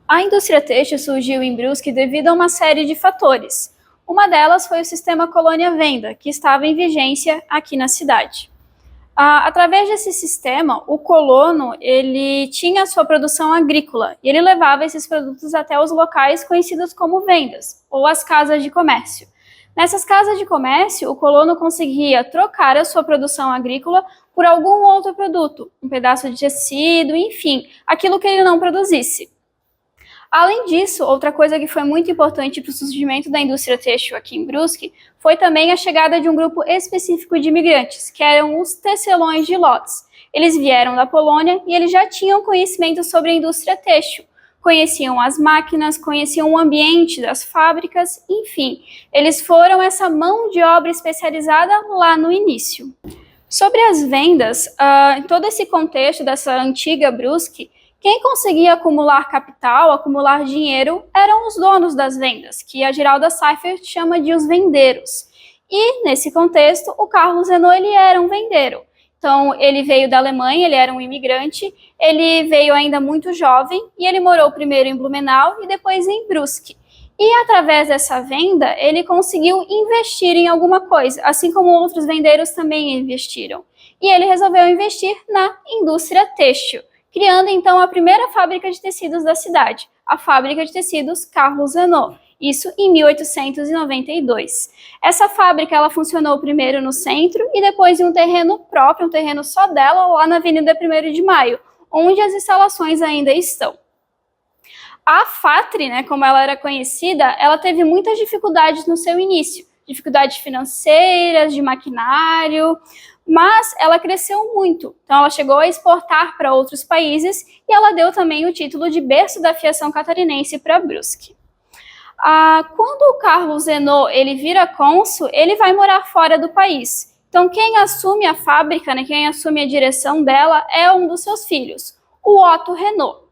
A indústria têxtil surgiu em Brusque devido a uma série de fatores. Uma delas foi o sistema colônia-venda, que estava em vigência aqui na cidade. Através desse sistema, o colono ele tinha a sua produção agrícola e ele levava esses produtos até os locais conhecidos como vendas, ou as casas de comércio. Nessas casas de comércio, o colono conseguia trocar a sua produção agrícola por algum outro produto, um pedaço de tecido, enfim, aquilo que ele não produzisse. Além disso, outra coisa que foi muito importante para o surgimento da indústria têxtil aqui em Brusque foi também a chegada de um grupo específico de imigrantes, que eram os tecelões de Lodz. Eles vieram da Polônia e eles já tinham conhecimento sobre a indústria têxtil. Conheciam as máquinas, conheciam o ambiente das fábricas, enfim, eles foram essa mão de obra especializada lá no início. Sobre as vendas, em todo esse contexto dessa antiga Brusque, quem conseguia acumular capital, acumular dinheiro, eram os donos das vendas, que a Giralda Seifert chama de os vendeiros. E, nesse contexto, o Carlos Renault ele era um vendeiro. Então, ele veio da Alemanha, ele era um imigrante, ele veio ainda muito jovem e ele morou primeiro em Blumenau e depois em Brusque. E, através dessa venda, ele conseguiu investir em alguma coisa, assim como outros vendeiros também investiram. E ele resolveu investir na indústria têxtil, criando então a primeira fábrica de tecidos da cidade, a fábrica de tecidos Carlos Renault, isso em 1892. Essa fábrica ela funcionou primeiro no centro e depois em um terreno próprio, um terreno só dela, lá na Avenida 1º de Maio, onde as instalações ainda estão. A Fatri, como ela era conhecida, ela teve muitas dificuldades no seu início, dificuldades financeiras, de maquinário, mas ela cresceu muito. Então ela chegou a exportar para outros países e ela deu também o título de berço da fiação catarinense para Brusque. Quando o Carlos Renault ele vira cônsul, ele vai morar fora do país. Então quem assume a fábrica, quem assume a direção dela é um dos seus filhos, o Otto Renault.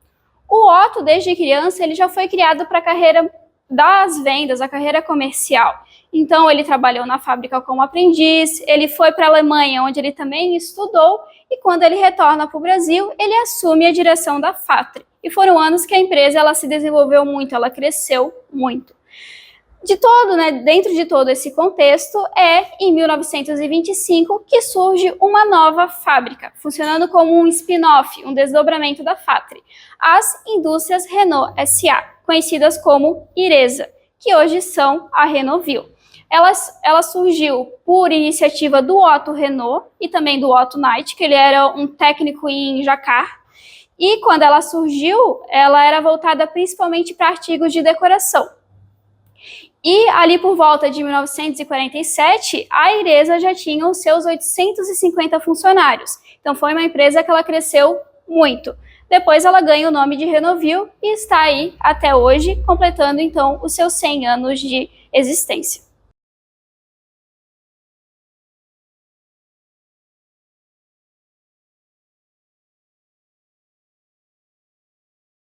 O Otto, desde criança, ele já foi criado para a carreira das vendas, a carreira comercial. Então, ele trabalhou na fábrica como aprendiz, ele foi para a Alemanha, onde ele também estudou, e quando ele retorna para o Brasil, ele assume a direção da Fatri. E foram anos que a empresa ela se desenvolveu muito, ela cresceu muito. Dentro de todo esse contexto, em 1925 que surge uma nova fábrica, funcionando como um spin-off, um desdobramento da Fatri, as Indústrias Renault S.A., conhecidas como Iresa, que hoje são a Renovil. Ela surgiu por iniciativa do Otto Renault e também do Otto Knight, que ele era um técnico em jacquard, e quando ela surgiu, ela era voltada principalmente para artigos de decoração. E ali por volta de 1947, a Iresa já tinha os seus 850 funcionários. Então foi uma empresa que ela cresceu muito. Depois ela ganha o nome de Renovil e está aí até hoje, completando então os seus 100 anos de existência.